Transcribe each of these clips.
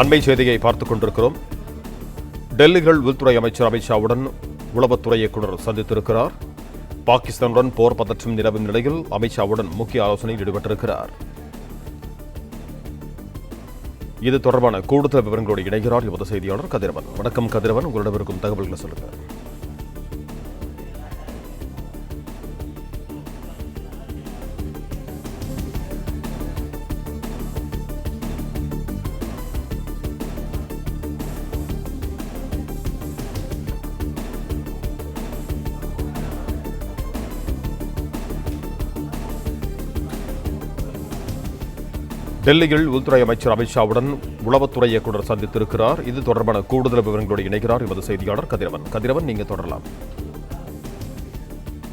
அண்மை செய்தியை பார்த்துக் கொண்டிருக்கிறோம். டெல்லியில் உள்துறை அமைச்சர் அமித்ஷாவுடன் உளவுத்துறை இயக்குநர் சந்தித்திருக்கிறார். பாகிஸ்தானுடன் போர் பதற்றம் நிலவும் நிலையில் அமித்ஷாவுடன் முக்கிய ஆலோசனையில் ஈடுபட்டிருக்கிறார். இது தொடர்பான கூடுதல் விவரங்களோடு இணைகிறார் எமது செய்தியாளர் கதிரவன். வணக்கம் கதிரவன், உங்களிடம் இருக்கும் தகவல்களை சொல்லுங்கள். டெல்லியில் உள்துறை அமைச்சர் அமித்ஷாவுடன் உளவுத்துறை இயக்குநர் சந்தித்திருக்கிறார். இது தொடர்பான கூடுதல் விவரங்களோடு இணைகிறார் எமது செய்தியாளர் கதிரவன். கதிரவன், நீங்க தொடரலாம்.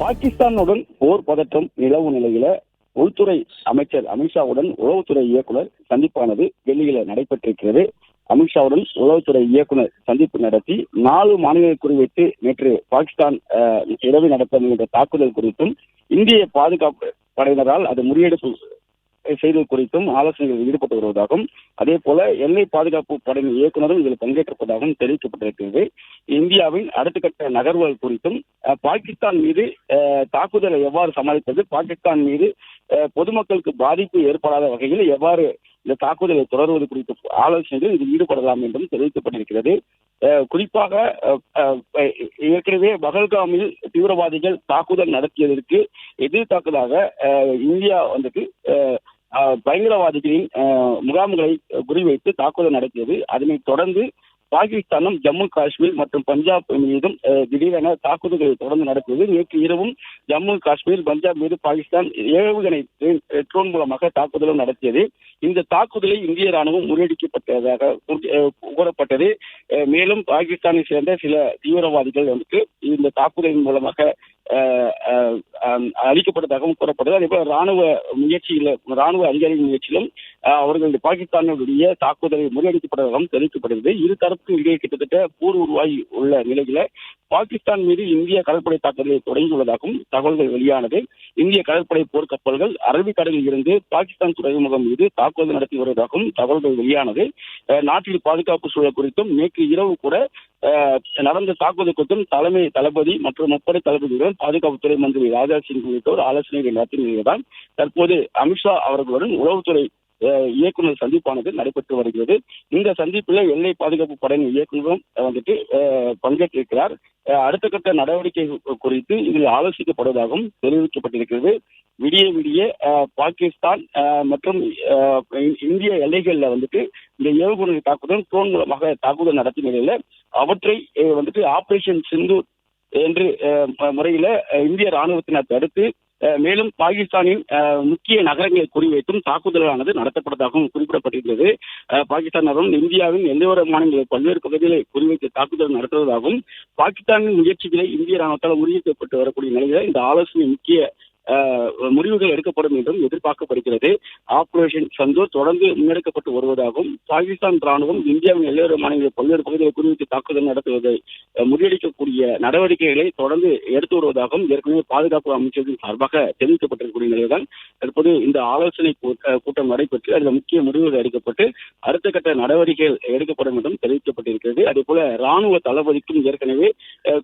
பாகிஸ்தானுடன் போர் பதற்றம் நிலவு நிலையில உள்துறை அமைச்சர் அமித்ஷாவுடன் உளவுத்துறை இயக்குநர் சந்திப்பானது டெல்லியில நடைபெற்றிருக்கிறது. அமித்ஷாவுடன் உளவுத்துறை இயக்குநர் சந்திப்பு நடத்தி 4 மாநிலங்களை குறிவைத்து நேற்று பாகிஸ்தான் இரவு நடத்த முயன்ற தாக்குதல் குறித்தும் இந்திய பாதுகாப்பு படையினரால் அது முறியடிப்பு செய்தது குறித்தும் ஆலோசனைகளில் ஈடுபட்டு வருவதாகவும், அதே போல எல்லை பாதுகாப்பு படையின் இயக்குநரும் இதில் பங்கேற்றிருப்பதாகவும் தெரிவிக்கப்பட்டிருக்கிறது. இந்தியாவின் அடுத்த கட்ட நகர்வுகள் குறித்தும் பாகிஸ்தான் மீது தாக்குதலை எவ்வாறு சமாளிப்பது, பாகிஸ்தான் மீது பொதுமக்களுக்கு பாதிப்பு ஏற்படாத வகையில் எவ்வாறு இந்த தாக்குதலை தொடர்வது குறித்த ஆலோசனைகள் இதில் ஈடுபடலாம் என்றும் தெரிவிக்கப்பட்டிருக்கிறது. குறிப்பாக ஏற்கனவே பகல்காமில் தீவிரவாதிகள் தாக்குதல் நடத்தியதற்கு எதிர்த்தாக்குதாக இந்தியா பயங்கரவாதிகளின் முகாம்களை குறிவைத்து தாக்குதல் நடத்தியது. அதனைத் தொடர்ந்து பாகிஸ்தானும் ஜம்மு காஷ்மீர் மற்றும் பஞ்சாப் மீதும் திடீரென தாக்குதல்களை தொடர்ந்து நடத்தியது. நேற்று இரவும் ஜம்மு காஷ்மீர், பஞ்சாப் மீது பாகிஸ்தான் ஏவுகணை ட்ரோன் மூலமாக தாக்குதலும் நடத்தியது. இந்த தாக்குதலை இந்திய ராணுவம் முறியடிக்கப்பட்டதாக கூறப்பட்டது. மேலும் பாகிஸ்தானை சேர்ந்த சில தீவிரவாதிகள் இந்த தாக்குதலின் மூலமாக அளிக்கப்பட்டதாகவும் கூறப்பட்டது. அதே போல ராணுவ அதிகாரிகள் முயற்சியிலும் அவர்கள் பாகிஸ்தானுடைய தாக்குதலை முறியடிக்கப்பட்டதாகவும் தெரிவிக்கப்படுகிறது. இரு தரப்புக்கும் இடையே கிட்டத்தட்ட போர் உருவாகி உள்ள நிலையில பாகிஸ்தான் மீது இந்திய கடற்படை தாக்குதலை தொடங்கியுள்ளதாகவும் தகவல்கள் வெளியானது. இந்திய கடற்படை போர்க்கப்பல்கள் அரபிக்கடலில் இருந்து பாகிஸ்தான் துறைமுகம் மீது தாக்குதல் நடத்தி வருவதாகவும் தகவல்கள் வெளியானது. நாட்டில் பாதுகாப்பு சூழல் குறித்தும் நேற்று இரவு கூட நடந்த தாக்குதல் குறித்தும் தலைமை தளபதி மற்றும் முப்படை தளபதியுடன் பாதுகாப்புத்துறை மந்திரி ராஜ்நாத் சிங் உள்ளிட்டோர் ஆலோசனைகள் நடத்திய நிலையில்தான் தற்போது அமித்ஷா அவர்களுடன் உளவுத்துறை இயக்குநர் சந்திப்பானது நடைபெற்று வருகிறது. இந்த சந்திப்பில் எல்லை பாதுகாப்பு படையின் இயக்குநரும் பங்கேற்றிருக்கிறார். அடுத்த கட்ட நடவடிக்கை குறித்து இதில் ஆலோசிக்கப்படுவதாகவும் தெரிவிக்கப்பட்டிருக்கிறது. விடிய பாகிஸ்தான் மற்றும் இந்திய எல்லைகள்ல இந்த ஏவுகணை தாக்குதல் ட்ரோன் மூலமாக தாக்குதல் நடத்திய நிலையில அவற்றை ஆபரேஷன் சிந்தூர் என்று முறையில இந்திய ராணுவத்தினர் தடுத்து மேலும் பாகிஸ்தானின் முக்கிய நகரங்களை குறிவைத்தும் தாக்குதலானது நடத்தப்பட்டதாகவும் குறிப்பிடப்பட்டிருக்கிறது. பாகிஸ்தான் இந்தியாவின் எந்தவொரு மாநிலங்களில் பல்வேறு பகுதிகளை குறிவைத்து தாக்குதல் நடத்துவதாகவும், பாகிஸ்தானின் முயற்சிகளை இந்திய ராணுவத்தால் முறியடிக்கப்பட்டு வரக்கூடிய நிலையில இந்த ஆலோசனை முக்கிய முடிவுகள் எடுக்கப்படும் என்றும் எதிர்பார்க்கப்படுகிறது. ஆபரேஷன் சந்தூர் தொடர்ந்து முன்னெடுக்கப்பட்டு வருவதாகவும், பாகிஸ்தான் ராணுவம் இந்தியாவின் எல்லையோர மாநிலங்களில் பல்வேறு பகுதிகளை குறித்து தாக்குதல் நடத்துவதை முறியடிக்கக்கூடிய நடவடிக்கைகளை தொடர்ந்து எடுத்து வருவதாகவும் ஏற்கனவே பாதுகாப்பு அமைச்சர்கள் சார்பாக தெரிவிக்கப்பட்டிருக்கக்கூடிய நிலையில்தான் தற்போது இந்த ஆலோசனை கூட்டம் நடைபெற்று அதில் முக்கிய முடிவுகள் எடுக்கப்பட்டு அடுத்த கட்ட நடவடிக்கைகள் எடுக்கப்படும் என்றும் தெரிவிக்கப்பட்டிருக்கிறது. அதே போல ராணுவ தளபதிக்கும் ஏற்கனவே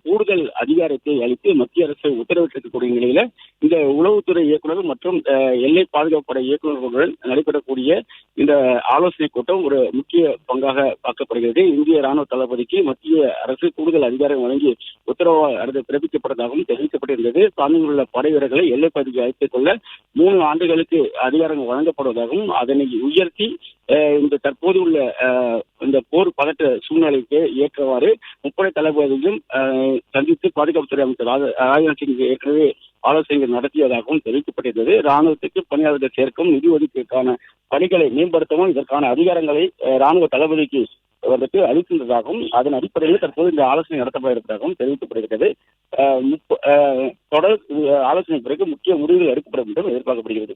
கூடுதல் அதிகாரத்தை அளித்து மத்திய அரசு உத்தரவிட்டிருக்கக்கூடிய நிலையில இந்த உளவுத்துறை இயக்குநர் மற்றும் எல்லை பாதுகாப்பு படை இயக்குநர்களுடன் நடைபெறக்கூடிய இந்த ஆலோசனை கூட்டம் ஒரு முக்கிய பங்காக பார்க்கப்படுகிறது. இந்திய ராணுவ தளபதிக்கு மத்திய அரசு கூடுதல் அதிகாரம் வழங்கி உத்தரவு பிறப்பிக்கப்பட்டதாகவும் தெரிவிக்கப்பட்டிருந்தது. தானுள்ள படை வீரர்களை எல்லை பகுதிக்கு அழைத்துக் கொள்ள 3 ஆண்டுகளுக்கு அதிகாரங்கள் வழங்கப்படுவதாகவும், அதனை உயர்த்தி இந்த தற்போது உள்ள இந்த போர் பதற்ற சூழ்நிலைக்கு ஏற்றவாறு முப்படை தளபதியும் சந்தித்து பாதுகாப்புத்துறை அமைச்சர் ராஜ்நாத் சிங் ஏற்கனவே ஆலோசனைகள் நடத்தியதாகவும் தெரிவிக்கப்பட்டிருந்தது. ராணுவத்துக்கு பணியாளர்கள் சேர்க்கும் நிதி ஒதுக்கீட்டுக்கான பணிகளை மேம்படுத்தவும் இதற்கான அதிகாரங்களை ராணுவ தளபதிக்கு அளிக்கின்றதாகவும், அதன் அடிப்படையில் தற்போது இந்த ஆலோசனை நடத்தப்பட இருப்பதாகவும் தெரிவிக்கப்படுகிறது. தொடர் ஆலோசனை பிறகு முக்கிய முடிவுகள் எடுக்கப்படும் என்றும் எதிர்பார்க்கப்படுகிறது.